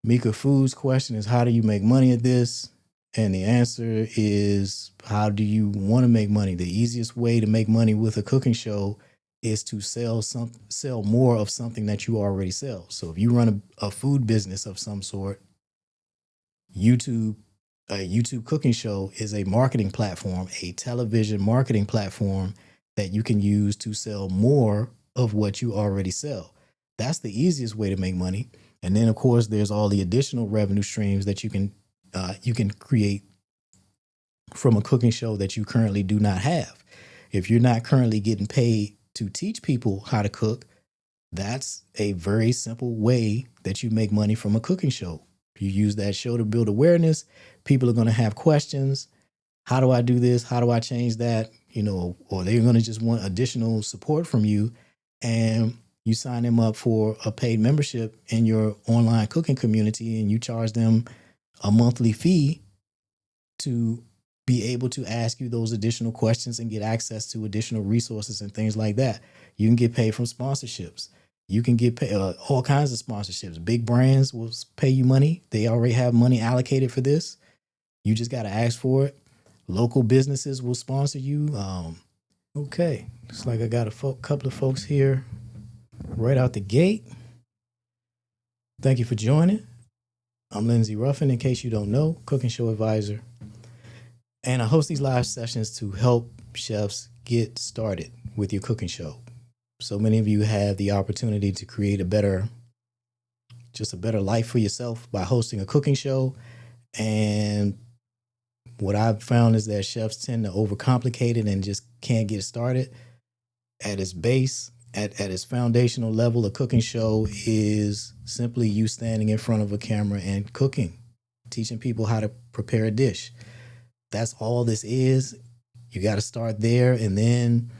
Mika Food's question is, how do you make money at this? And the answer is, how do you want to make money? The easiest way to make money with a cooking show is to sell more of something that you already sell. So if you run a food business of some sort, YouTube, a YouTube cooking show is a marketing platform, a television marketing platform that you can use to sell more of what you already sell. That's the easiest way to make money. And then, of course, there's all the additional revenue streams that you can create from a cooking show that you currently do not have. If you're not currently getting paid to teach people how to cook, that's a very simple way that you make money from a cooking show. You use that show to build awareness. People are going to have questions. How do I do this? How do I change that? Or they're going to just want additional support from you. And you sign them up for a paid membership in your online cooking community, and you charge them a monthly fee to be able to ask you those additional questions and get access to additional resources and things like that. You can get paid from sponsorships. You can get paid all kinds of sponsorships. Big brands will pay you money. They already have money allocated for this. You just got to ask for it. Local businesses will sponsor you. Okay. It's like I got a couple of folks here right out the gate. Thank you for joining. I'm Lindsey Ruffin, in case you don't know, cooking show advisor. And I host these live sessions to help chefs get started with your cooking show. So many of you have the opportunity to create a better life for yourself by hosting a cooking show. And what I've found is that chefs tend to overcomplicate it and just can't get started. At its base, at its foundational level, a cooking show is simply you standing in front of a camera and cooking, teaching people how to prepare a dish. That's all this is. You got to start there, and then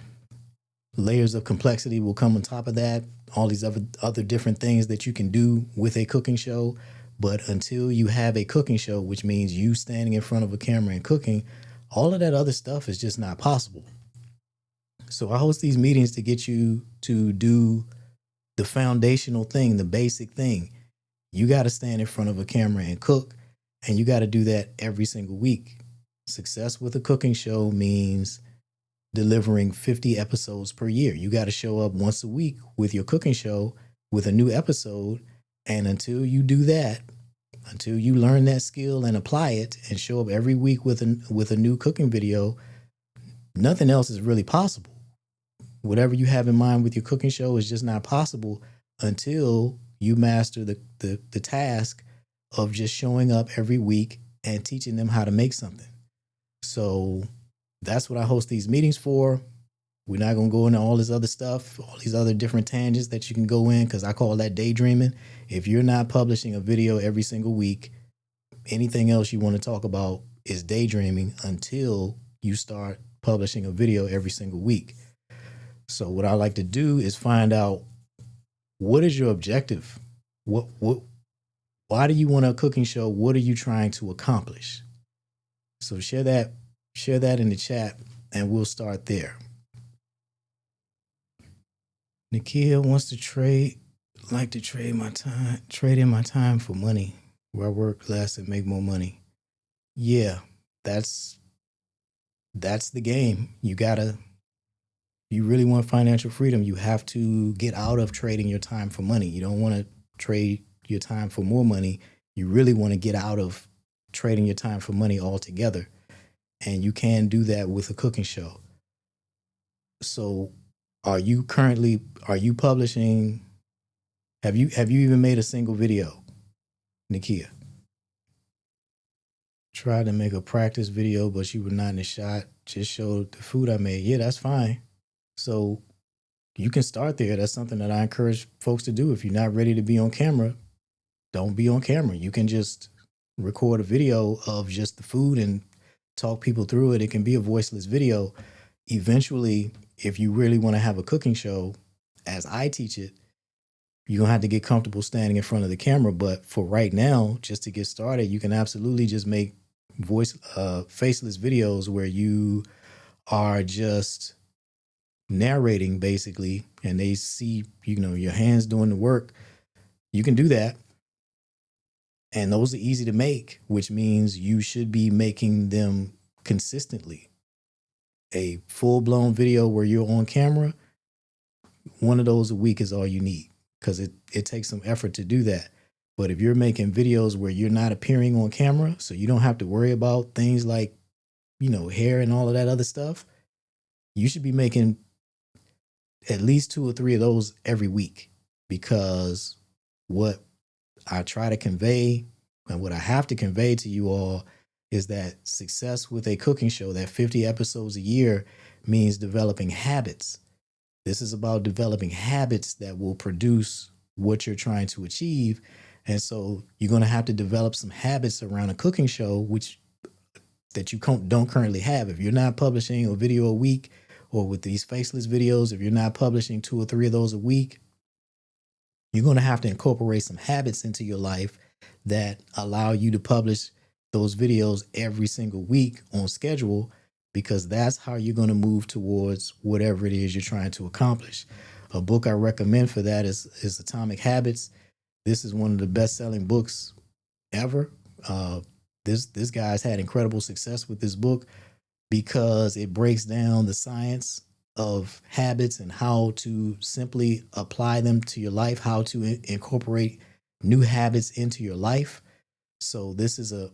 layers of complexity will come on top of that. All these other different things that you can do with a cooking show. But until you have a cooking show, which means you standing in front of a camera and cooking, all of that other stuff is just not possible. So I host these meetings to get you to do the foundational thing, the basic thing. You got to stand in front of a camera and cook, and you got to do that every single week. Success with a cooking show means delivering 50 episodes per year. You got to show up once a week with your cooking show with a new episode. And until you do that, until you learn that skill and apply it and show up every week with a new cooking video, nothing else is really possible. Whatever you have in mind with your cooking show is just not possible until you master the task of just showing up every week and teaching them how to make something. So that's what I host these meetings for. We're not going to go into all this other stuff, all these other different tangents that you can go in, because I call that daydreaming. If you're not publishing a video every single week, anything else you want to talk about is daydreaming until you start publishing a video every single week. So what I like to do is find out, what is your objective? Why do you want a cooking show? What are you trying to accomplish? So share that in the chat, and we'll start there. Nakia wants to trade in my time for money, where I work less and make more money. Yeah, that's the game. You really want financial freedom, you have to get out of trading your time for money. You don't want to trade your time for more money. You really want to get out of trading your time for money altogether. And you can do that with a cooking show. So are you publishing? Have you even made a single video, Nakia? Tried to make a practice video, but you were not in the shot. Just showed the food I made. Yeah, that's fine. So you can start there. That's something that I encourage folks to do. If you're not ready to be on camera, don't be on camera. You can just record a video of just the food and talk people through it. It can be a voiceless video. Eventually, if you really want to have a cooking show, as I teach it, you're going to have to get comfortable standing in front of the camera. But for right now, just to get started, you can absolutely just make faceless videos where you are just narrating basically, and they see, your hands doing the work. You can do that. And those are easy to make, which means you should be making them consistently. A full-blown video where you're on camera, one of those a week is all you need, because it takes some effort to do that. But if you're making videos where you're not appearing on camera, so you don't have to worry about things like, hair and all of that other stuff, you should be making at least 2 or 3 of those every week. Because what I try to convey and what I have to convey to you all is that success with a cooking show, that 50 episodes a year, means developing habits. This is about developing habits that will produce what you're trying to achieve. And so you're going to have to develop some habits around a cooking show, that you don't currently have. If you're not publishing a video a week, or with these Faceless videos, if you're not publishing 2 or 3 of those a week, you're going to have to incorporate some habits into your life that allow you to publish those videos every single week on schedule, because that's how you're going to move towards whatever it is you're trying to accomplish. A book I recommend for that is Atomic Habits. This is one of the best-selling books ever. This guy's had incredible success with this book because it breaks down the science of habits and how to simply apply them to your life, how to incorporate new habits into your life. So this is a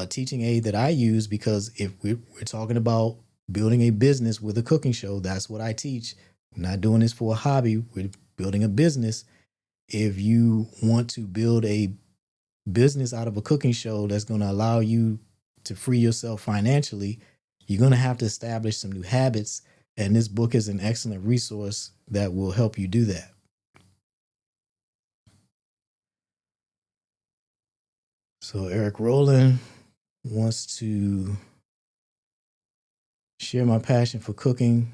teaching aid that I use, because if we're talking about building a business with a cooking show, that's what I teach. I'm not doing this for a hobby. We're building a business. If you want to build a business out of a cooking show that's going to allow you to free yourself financially, you're going to have to establish some new habits. And this book is an excellent resource that will help you do that. So Eric Rowland wants to share my passion for cooking,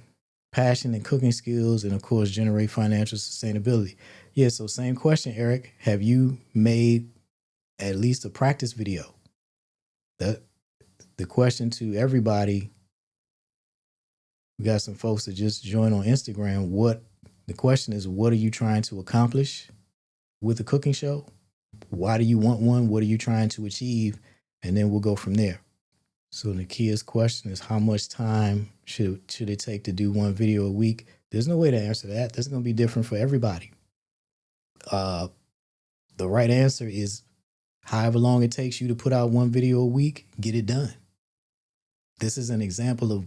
passion and cooking skills, and of course, generate financial sustainability. Yeah, so same question, Eric. Have you made at least a practice video? That the question to everybody. We got some folks that just joined on Instagram. The question is, what are you trying to accomplish with the cooking show? Why do you want one? What are you trying to achieve? And then we'll go from there. So Nakia's question is, how much time should it take to do one video a week? There's no way to answer that. That's going to be different for everybody. The right answer is, however long it takes you to put out one video a week, get it done. This is an example of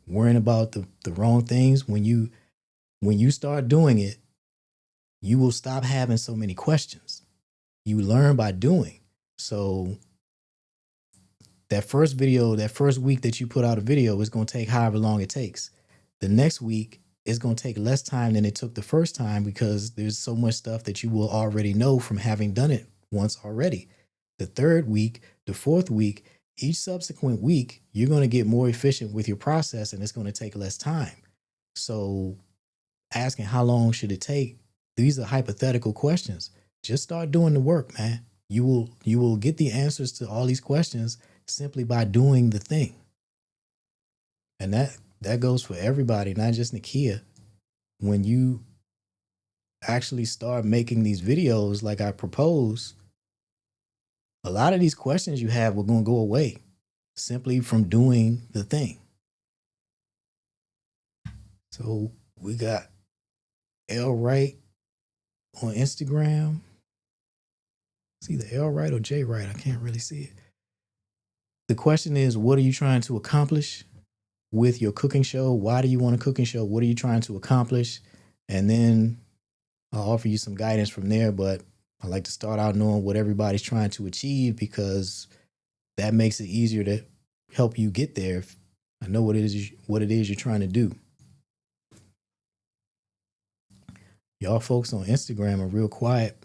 worrying about the wrong things. When you start doing it, you will stop having so many questions. You learn by doing. So that first week that you put out a video is going to take however long it takes. The next week is going to take less time than it took the first time, because there's so much stuff that you will already know from having done it once already. The third week, the fourth week, each subsequent week, you're going to get more efficient with your process, and it's going to take less time. So asking how long should it take, these are hypothetical questions. Just start doing the work, man. You will get the answers to all these questions simply by doing the thing. And that goes for everybody, not just Nakia. When you actually start making these videos like I propose, a lot of these questions you have are going to go away simply from doing the thing. So we got L Wright on Instagram. It's either L Wright or J Wright. I can't really see it. The question is, what are you trying to accomplish with your cooking show? Why do you want a cooking show? What are you trying to accomplish? And then I'll offer you some guidance from there, but I like to start out knowing what everybody's trying to achieve, because that makes it easier to help you get there. If I know what it is you're trying to do. Y'all folks on Instagram are real quiet.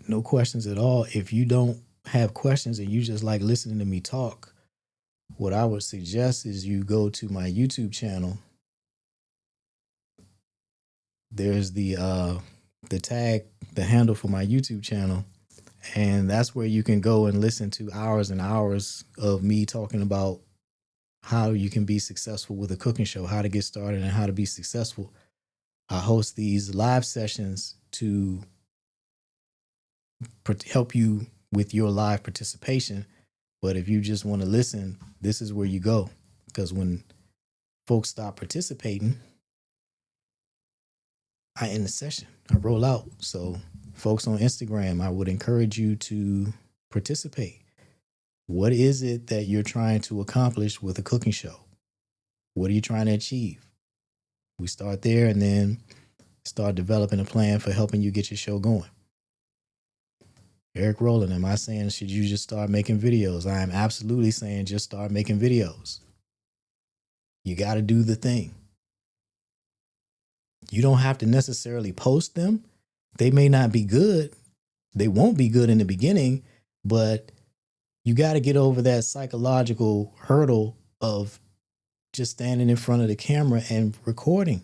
No questions at all. If you don't have questions and you just like listening to me talk, what I would suggest is you go to my YouTube channel. There's the tag, the handle for my YouTube channel, and that's where you can go and listen to hours and hours of me talking about how you can be successful with a cooking show, how to get started, and how to be successful. I host these live sessions to help you with your live participation. But if you just want to listen, this is where you go. Because when folks stop participating, I end the session. I roll out. So folks on Instagram, I would encourage you to participate. What is it that you're trying to accomplish with a cooking show? What are you trying to achieve? We start there and then start developing a plan for helping you get your show going. Eric Rowland, am I saying should you just start making videos? I am absolutely saying just start making videos. You got to do the thing. You don't have to necessarily post them. They may not be good. They won't be good in the beginning, but you got to get over that psychological hurdle of just standing in front of the camera and recording.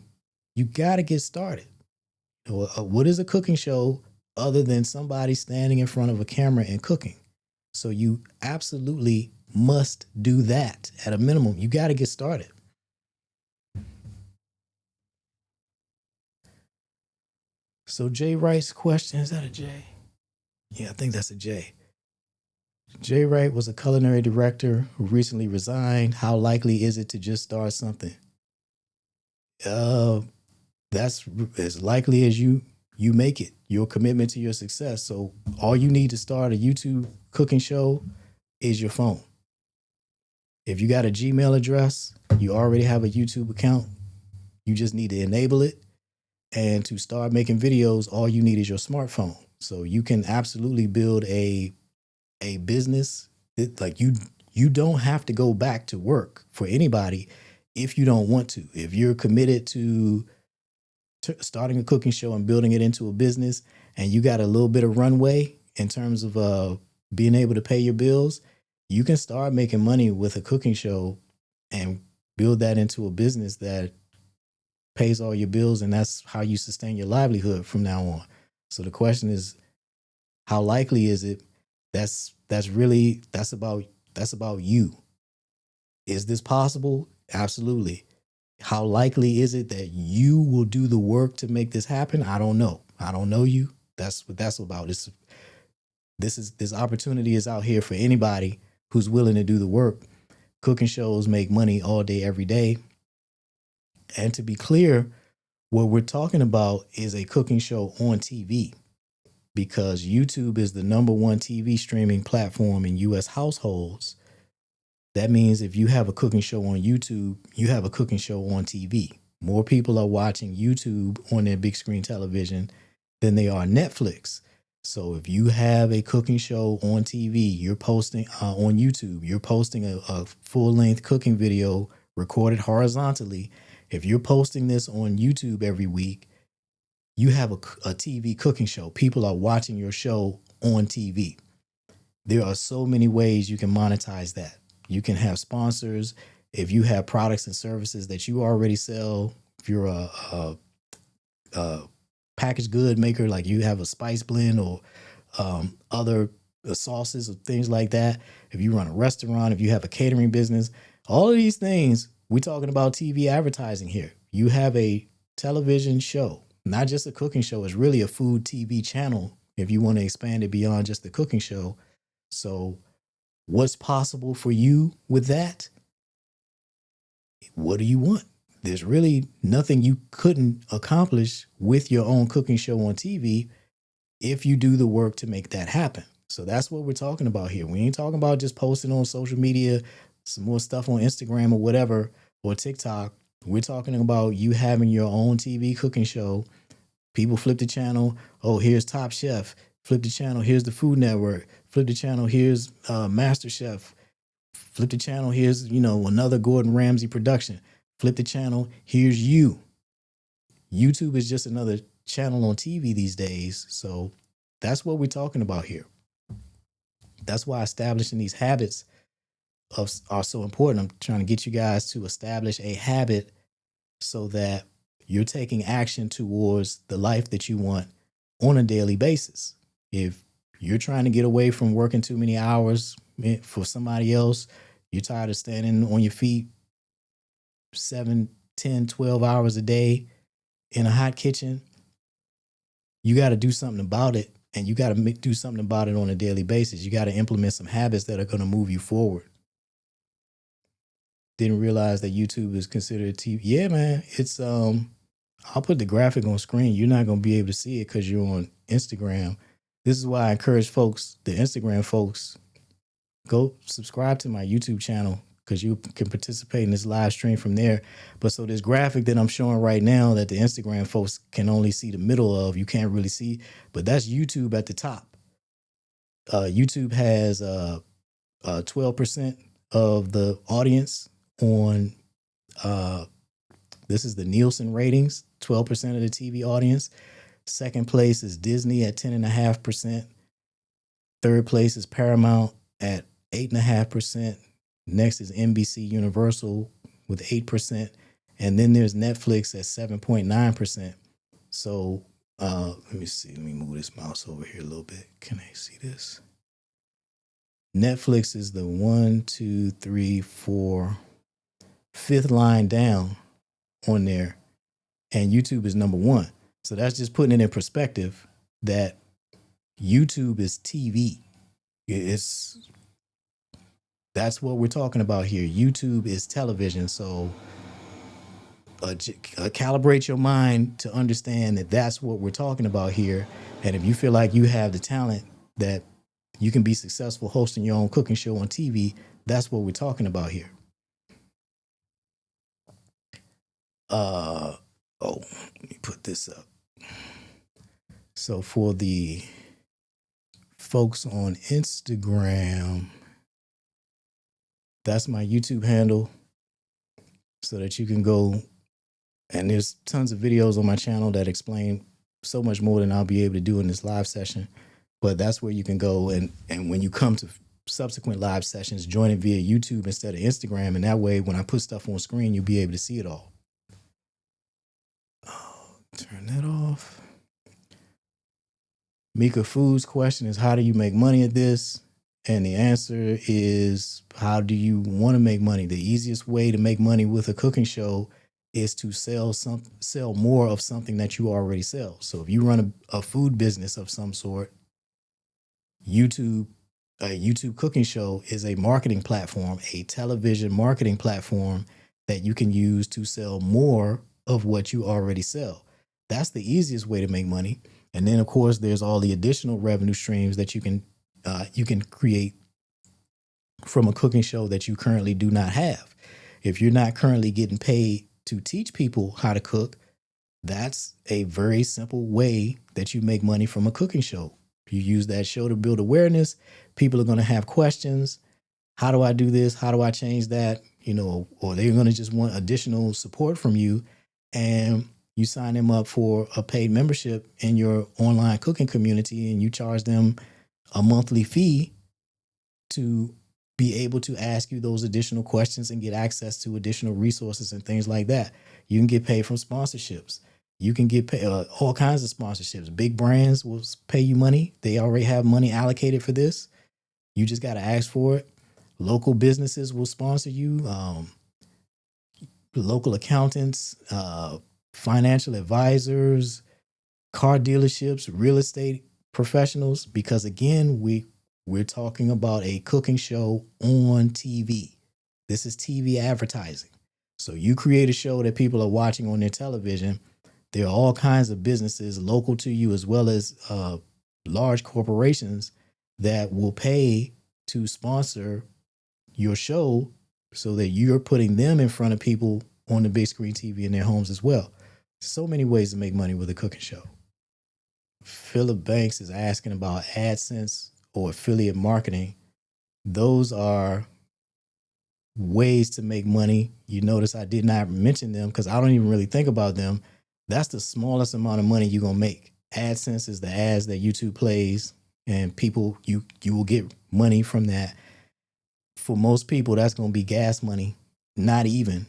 You got to get started. What is a cooking show other than somebody standing in front of a camera and cooking? So you absolutely must do that at a minimum. You got to get started. So Jay Wright's question, is that a J? Yeah, I think that's a J. Jay Wright was a culinary director who recently resigned. How likely is it to just start something? That's as likely as you make it, your commitment to your success. So all you need to start a YouTube cooking show is your phone. If you got a Gmail address, you already have a YouTube account. You just need to enable it. And to start making videos, all you need is your smartphone. So you can absolutely build a business. Like you don't have to go back to work for anybody if you don't want to. If you're committed to starting a cooking show and building it into a business, and you got a little bit of runway in terms of being able to pay your bills, you can start making money with a cooking show and build that into a business that pays all your bills, and that's how you sustain your livelihood from now on. So the question is, how likely is it? That's about you. Is this possible? Absolutely. How likely is it that you will do the work to make this happen? I don't know. I don't know you. That's what that's about. This opportunity is out here for anybody who's willing to do the work. Cooking shows make money all day, every day. And to be clear, what we're talking about is a cooking show on TV, because YouTube is the #1 TV streaming platform in US households. That means if you have a cooking show on YouTube, you have a cooking show on TV. More people are watching YouTube on their big screen television than they are Netflix. So if you have a cooking show on TV, you're posting on YouTube, you're posting a full-length cooking video recorded horizontally. If you're posting this on YouTube every week, you have a TV cooking show. People are watching your show on TV. There are so many ways you can monetize that. You can have sponsors. If you have products and services that you already sell, if you're a packaged good maker, like you have a spice blend or other sauces or things like that. If you run a restaurant, if you have a catering business, all of these things, we're talking about TV advertising here. You have a television show, not just a cooking show. It's really a food TV channel if you want to expand it beyond just the cooking show. So what's possible for you with that? What do you want? There's really nothing you couldn't accomplish with your own cooking show on TV if you do the work to make that happen. So that's what we're talking about here. We ain't talking about just posting on social media, some more stuff on Instagram or whatever, or TikTok. We're talking about you having your own TV cooking show. People flip the channel. Oh, here's Top Chef. Flip the channel. Here's the Food Network. Flip the channel. Here's Master Chef. Flip the channel. Here's, another Gordon Ramsay production. Flip the channel. Here's you. YouTube is just another channel on TV these days. So that's what we're talking about here. That's why establishing these habits are so important. I'm trying to get you guys to establish a habit so that you're taking action towards the life that you want on a daily basis. If you're trying to get away from working too many hours for somebody else, you're tired of standing on your feet 7, 10, 12 hours a day in a hot kitchen, you got to do something about it And you got to do something about it on a daily basis. You got to implement some habits that are going to move you forward. Didn't realize that YouTube is considered TV. Yeah, man. It's I'll put the graphic on screen. You're not going to be able to see it because you're on Instagram. This is why I encourage folks, the Instagram folks, go subscribe to my YouTube channel because you can participate in this live stream from there. But so this graphic that I'm showing right now that the Instagram folks can only see the middle of, you can't really see, but that's YouTube at the top. YouTube has 12% of the audience on, this is the Nielsen ratings, 12% of the TV audience. Second place is Disney at 10.5%. Third place is Paramount at 8.5%. Next is NBC Universal with 8%. And then there's Netflix at 7.9%. So let me see. Let me move this mouse over here a little bit. Can I see this? Netflix is the 5th line down on there. And YouTube is number 1. So that's just putting it in perspective that YouTube is TV. That's what we're talking about here. YouTube is television. So calibrate your mind to understand that that's what we're talking about here. And if you feel like you have the talent that you can be successful hosting your own cooking show on TV, that's what we're talking about here. Let me put this up. So for the folks on Instagram, that's my YouTube handle so that you can go, and there's tons of videos on my channel that explain so much more than I'll be able to do in this live session. But that's where you can go. And when you come to subsequent live sessions, join it via YouTube instead of Instagram. And that way, when I put stuff on screen, you'll be able to see it all. Turn that off. Mika Food's question is, how do you make money at this? And the answer is, how do you want to make money? The easiest way to make money with a cooking show is to sell more of something that you already sell. So if you run a food business of some sort, a YouTube cooking show is a marketing platform, a television marketing platform that you can use to sell more of what you already sell. That's the easiest way to make money. And then, of course, there's all the additional revenue streams that you can create from a cooking show that you currently do not have. If you're not currently getting paid to teach people how to cook, that's a very simple way that you make money from a cooking show. You use that show to build awareness. People are going to have questions. How do I do this? How do I change that? Or they're going to just want additional support from you. And you sign them up for a paid membership in your online cooking community, and you charge them a monthly fee to be able to ask you those additional questions and get access to additional resources and things like that. You can get paid from sponsorships. You can get paid all kinds of sponsorships. Big brands will pay you money. They already have money allocated for this. You just got to ask for it. Local businesses will sponsor you. Local accountants, financial advisors, car dealerships, real estate professionals, because again, we're talking about a cooking show on TV. This is TV advertising. So you create a show that people are watching on their television. There are all kinds of businesses local to you, as well as large corporations that will pay to sponsor your show so that you're putting them in front of people on the big screen TV in their homes as well. So many ways to make money with a cooking show. Philip Banks is asking about AdSense or affiliate marketing. Those are ways to make money. You notice I did not mention them because I don't even really think about them. That's the smallest amount of money you're going to make. AdSense is the ads that YouTube plays, and people, you will get money from that. For most people, that's going to be gas money, not even,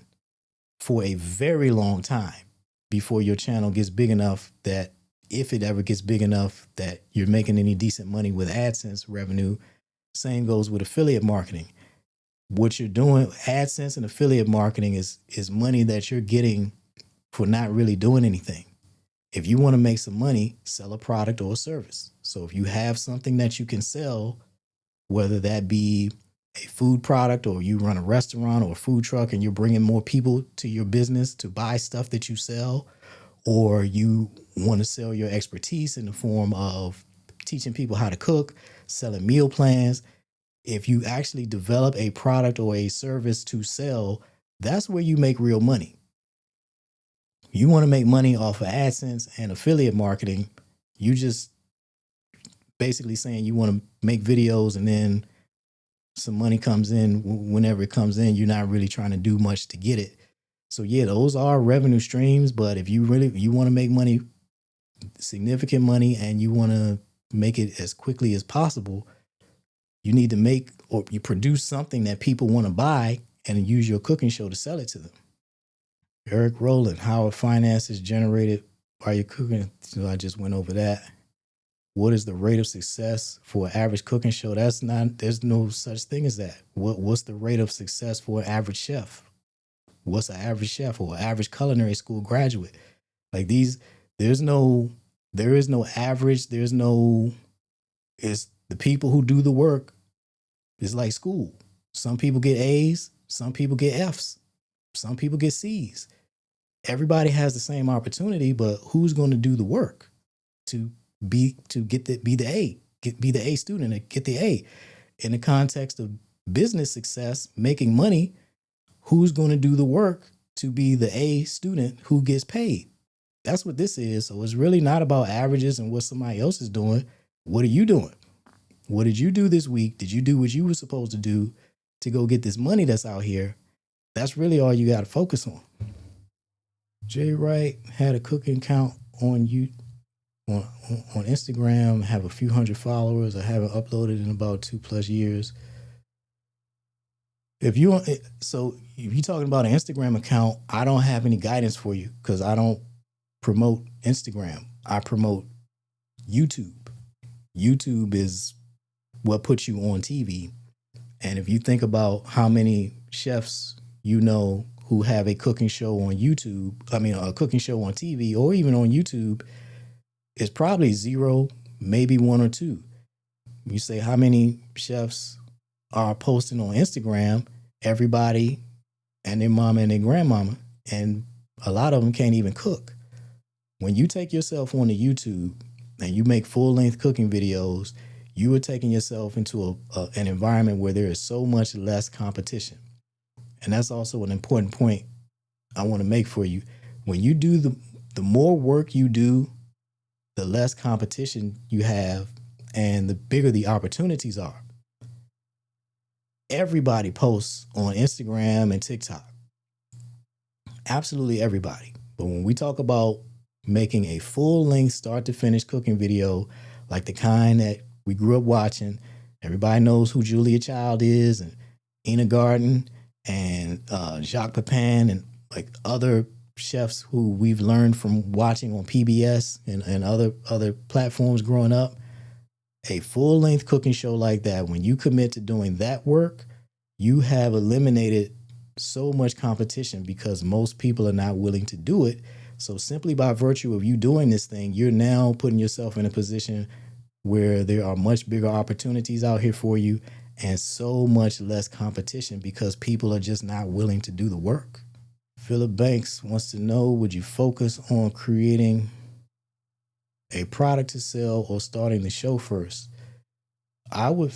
for a very long time before your channel gets big enough that, if it ever gets big enough that you're making any decent money with AdSense revenue. Same goes with affiliate marketing. What you're doing, AdSense and affiliate marketing is money that you're getting for not really doing anything. If you want to make some money, sell a product or a service. So if you have something that you can sell, whether that be a food product or you run a restaurant or a food truck and you're bringing more people to your business to buy stuff that you sell, or you want to sell your expertise in the form of teaching people how to cook, selling meal plans. If you actually develop a product or a service to sell, that's where you make real money. You want to make money off of AdSense and affiliate marketing. You just basically saying you want to make videos and then some money comes in whenever it comes in. You're not really trying to do much to get it. So yeah, those are revenue streams. But if you want to make money, significant money, and you want to make it as quickly as possible, you need to make or you produce something that people want to buy and use your cooking show to sell it to them. Eric Rowland, how are finances generated by your cooking? So I just went over that. What is the rate of success for an average cooking show? There's no such thing as that. What's the rate of success for an average chef? What's an average chef or an average culinary school graduate? Like there is no average. It's the people who do the work. It's like school. Some people get A's, some people get F's, some people get C's. Everybody has the same opportunity, but who's going to do the work to be the A student and get the A? In the context of business success, making money, who's going to do the work to be the A student who gets paid? That's what this is. So it's really not about averages and what somebody else is doing. What are you doing? What did you do this week? Did you do what you were supposed to do to go get this money that's out here? That's really all you got to focus on. Jay Wright had a cooking account on Instagram, have a few hundred followers. I haven't uploaded in about 2+ years. If you're talking about an Instagram account, I don't have any guidance for you because I don't promote Instagram. I promote YouTube. YouTube is what puts you on TV. And if you think about how many chefs you know who have a cooking show on YouTube, a cooking show on TV or even on YouTube, it's probably 0, maybe 1 or 2. You say how many chefs are posting on Instagram, everybody and their mama and their grandmama, and a lot of them can't even cook. When you take yourself onto YouTube and you make full-length cooking videos, you are taking yourself into an environment where there is so much less competition. And that's also an important point I want to make for you. When you do the more work you do, the less competition you have and the bigger the opportunities are. Everybody posts on Instagram and TikTok. Absolutely everybody. But when we talk about making a full-length start to finish cooking video, like the kind that we grew up watching, everybody knows who Julia Child is and Ina Garten and Jacques Pepin and like other chefs who we've learned from watching on PBS and other platforms growing up. A full-length cooking show like that, when you commit to doing that work, you have eliminated so much competition because most people are not willing to do it. So simply by virtue of you doing this thing, you're now putting yourself in a position where there are much bigger opportunities out here for you and so much less competition because people are just not willing to do the work. Philip Banks wants to know, would you focus on creating a product to sell or starting the show first? I would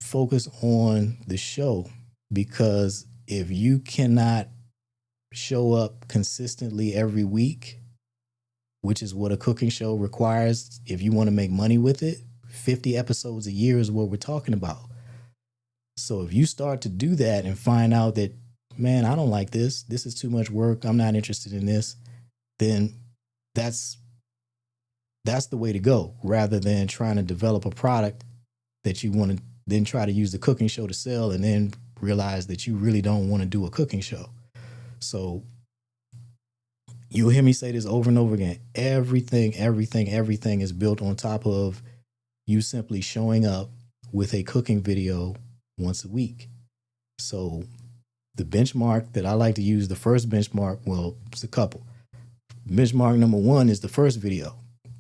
focus on the show because if you cannot show up consistently every week, which is what a cooking show requires if you want to make money with it, 50 episodes a year is what we're talking about. So if you start to do that and find out that, man, I don't like this, this is too much work, I'm not interested in this, then that's the way to go, rather than trying to develop a product that you want to then try to use the cooking show to sell and then realize that you really don't want to do a cooking show. So you'll hear me say this over and over again. Everything is built on top of you simply showing up with a cooking video once a week. So the benchmark that I like to use, the first benchmark, well, it's a couple. Benchmark number 1 is the first video.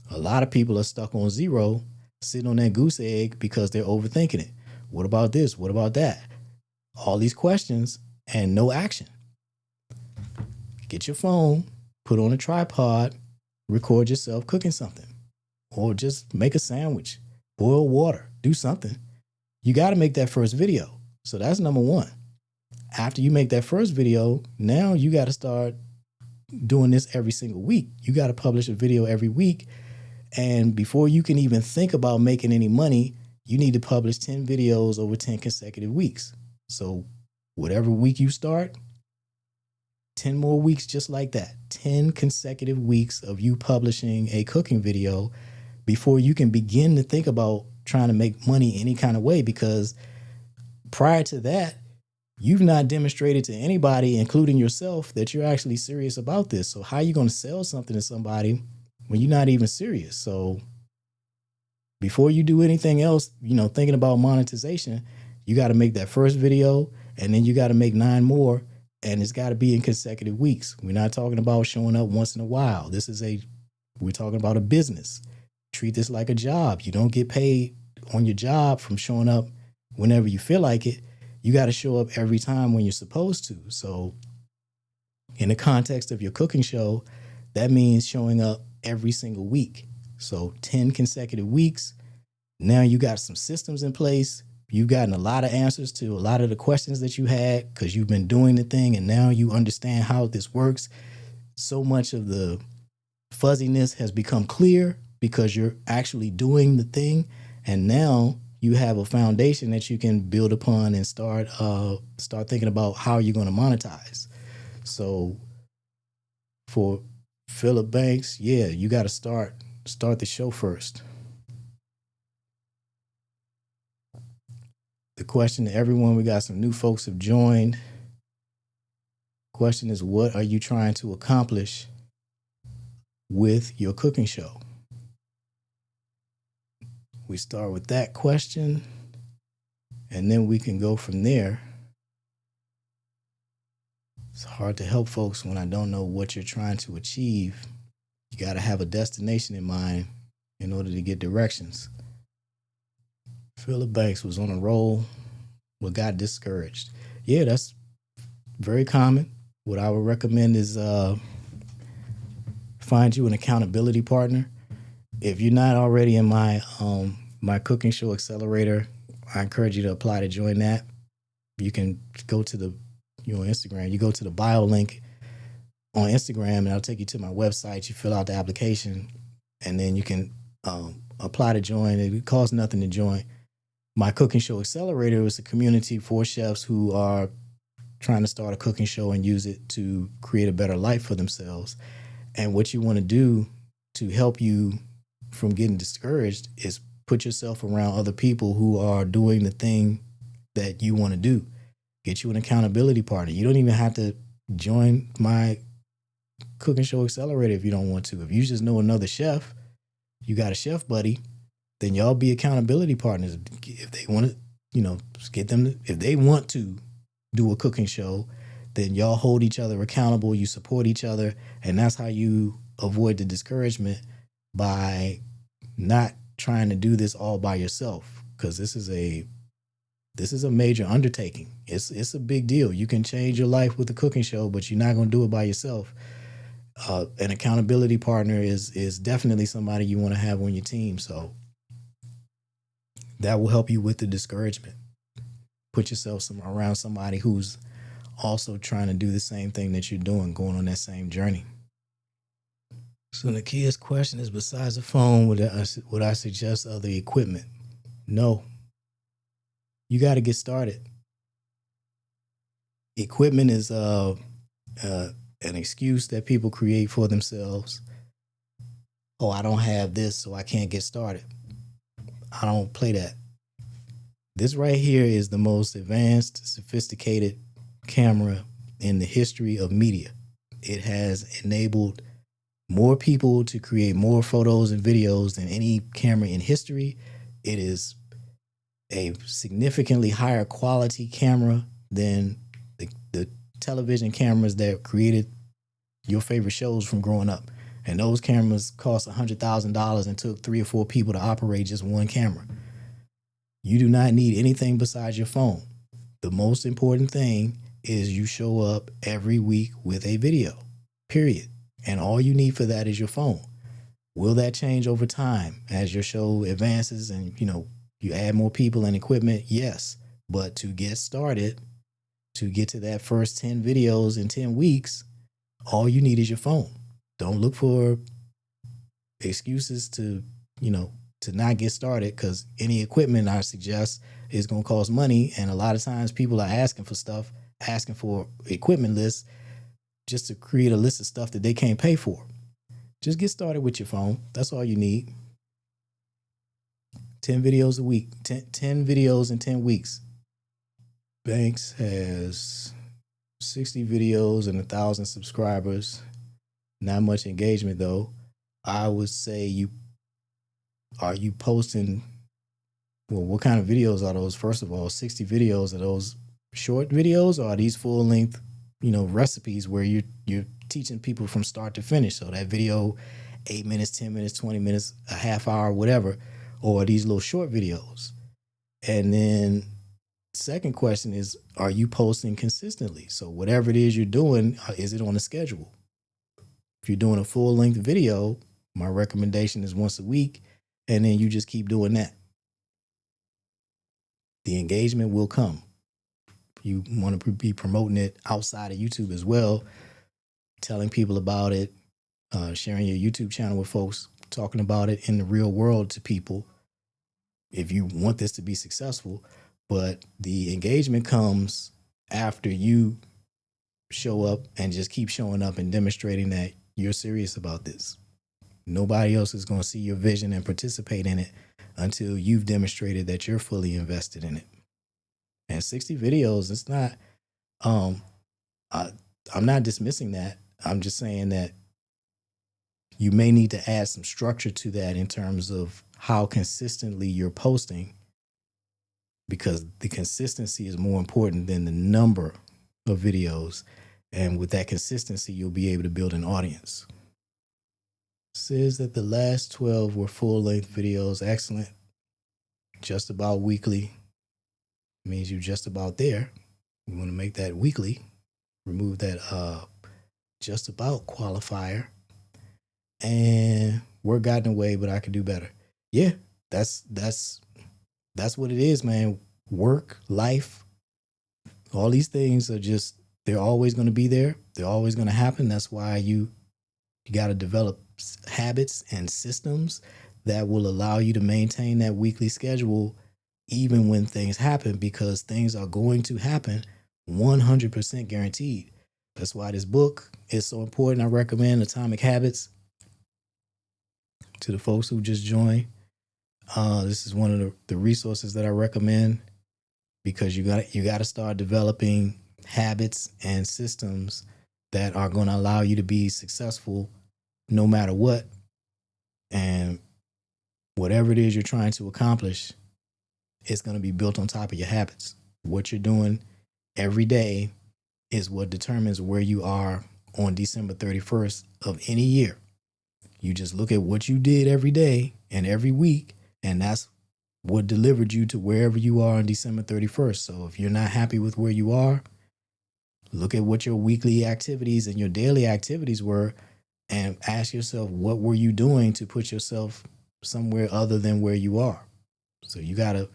A lot of people are stuck on 0, sitting on that goose egg because they're overthinking it. What about this? What about that? All these questions and no action. Get your phone, put on a tripod, record yourself cooking something, or just make a sandwich, boil water, do something. You got to make that first video. So that's number 1. After you make that first video, now you got to start doing this every single week. You got to publish a video every week. And before you can even think about making any money, you need to publish 10 videos over 10 consecutive weeks. So whatever week you start, 10 more weeks just like that. 10 consecutive weeks of you publishing a cooking video before you can begin to think about trying to make money any kind of way, because prior to that, you've not demonstrated to anybody, including yourself, that you're actually serious about this. So how are you going to sell something to somebody when you're not even serious? So before you do anything else, thinking about monetization, you got to make that first video, and then you got to make 9 more, and it's got to be in consecutive weeks. We're not talking about showing up once in a while. We're talking about a business. Treat this like a job. You don't get paid on your job from showing up whenever you feel like it. You got to show up every time when you're supposed to. So in the context of your cooking show, that means showing up every single week. So 10 consecutive weeks. Now you got some systems in place. You've gotten a lot of answers to a lot of the questions that you had because you've been doing the thing, and now you understand how this works. So much of the fuzziness has become clear because you're actually doing the thing, and now you have a foundation that you can build upon and start thinking about how you're going to monetize. So for Philip Banks, you got to start the show first. The question to everyone, we got some new folks have joined. Question is, what are you trying to accomplish with your cooking show? We start with that question, and then we can go from there. It's hard to help folks when I don't know what you're trying to achieve. You got to have a destination in mind in order to get directions. Philip Banks was on a roll but got discouraged. Yeah, that's very common. What I would recommend is find you an accountability partner. If you're not already in my cooking show accelerator, I encourage you to apply to join that. You can go to the Instagram. You go to the bio link on Instagram, and I'll take you to my website. You fill out the application, and then you can apply to join. It costs nothing to join. My cooking show accelerator is a community for chefs who are trying to start a cooking show and use it to create a better life for themselves. And what you want to do to help you from getting discouraged is put yourself around other people who are doing the thing that you want to do. Get you an accountability partner. You don't even have to join my cooking show accelerator if you don't want to. If you just know another chef, you got a chef buddy, then y'all be accountability partners. If they want to, get them if they want to do a cooking show, then y'all hold each other accountable. You support each other, and that's how you avoid the discouragement, by not trying to do this all by yourself, because this is a major undertaking. It's a big deal. You can change your life with a cooking show, but you're not going to do it by yourself. An accountability partner is definitely somebody you want to have on your team. So that will help you with the discouragement. Put yourself around somebody who's also trying to do the same thing that you're doing, going on that same journey. So Nakia's question is, besides the phone, would I suggest other equipment? No. You got to get started. Equipment is an excuse that people create for themselves. Oh, I don't have this, so I can't get started. I don't play that. This right here is the most advanced, sophisticated camera in the history of media. It has enabled more people to create more photos and videos than any camera in history. It is a significantly higher quality camera than the television cameras that created, your favorite shows from growing up. And those cameras cost $100,000 and took 3 or 4 people to operate just one camera. You do not need anything besides your phone. The most important thing is you show up every week with a video, period. And all you need for that is your phone. Will that change over time as your show advances and, you add more people and equipment? Yes. But to get started, to get to that first 10 videos in 10 weeks, all you need is your phone. Don't look for excuses to not get started, because any equipment I suggest is going to cost money. And a lot of times people are asking for equipment lists just to create a list of stuff that they can't pay for. Just get started with your phone. That's all you need. 10 videos a week, 10 videos in 10 weeks. Banks has 60 videos and 1,000 subscribers. Not much engagement though. I would say are you posting, well, what kind of videos are those? First of all, 60 videos, are those short videos, or are these full length, recipes where you're teaching people from start to finish? So that video, 8 minutes, 10 minutes, 20 minutes, a half hour, whatever, or are these little short videos? And then second question is, are you posting consistently? So whatever it is you're doing, is it on a schedule? If you're doing a full length video, my recommendation is once a week, and then you just keep doing that. The engagement will come. You want to be promoting it outside of YouTube as well, telling people about it, sharing your YouTube channel with folks, talking about it in the real world to people if you want this to be successful. But the engagement comes after you show up and just keep showing up and demonstrating that you're serious about this. Nobody else is going to see your vision and participate in it until you've demonstrated that you're fully invested in it. And 60 videos, it's not, I'm not dismissing that. I'm just saying that you may need to add some structure to that in terms of how consistently you're posting, because the consistency is more important than the number of videos. And with that consistency, you'll be able to build an audience. Says that the last 12 were full-length videos. Excellent. Just about weekly. Means you're just about there. You want to make that weekly. Remove that just about qualifier. And work got in the way, but I could do better. Yeah, that's what it is, man. Work, life, all these things are just, they're always going to be there. They're always going to happen. That's why you got to develop habits and systems that will allow you to maintain that weekly schedule even when things happen, because things are going to happen 100% guaranteed. That's why this book is so important. I recommend Atomic Habits to the folks who just joined. This is one of the resources that I recommend, because you got to start developing habits and systems that are going to allow you to be successful no matter what. And whatever it is you're trying to accomplish, it's going to be built on top of your habits. What you're doing every day is what determines where you are on December 31st of any year. You just look at what you did every day and every week, and that's what delivered you to wherever you are on December 31st. So if you're not happy with where you are, look at what your weekly activities and your daily activities were, and ask yourself, what were you doing to put yourself somewhere other than where you are? So you got to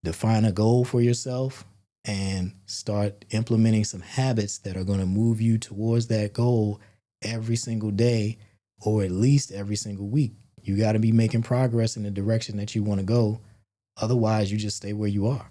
define a goal for yourself and start implementing some habits that are going to move you towards that goal every single day, or at least every single week. You got to be making progress in the direction that you want to go. Otherwise, you just stay where you are.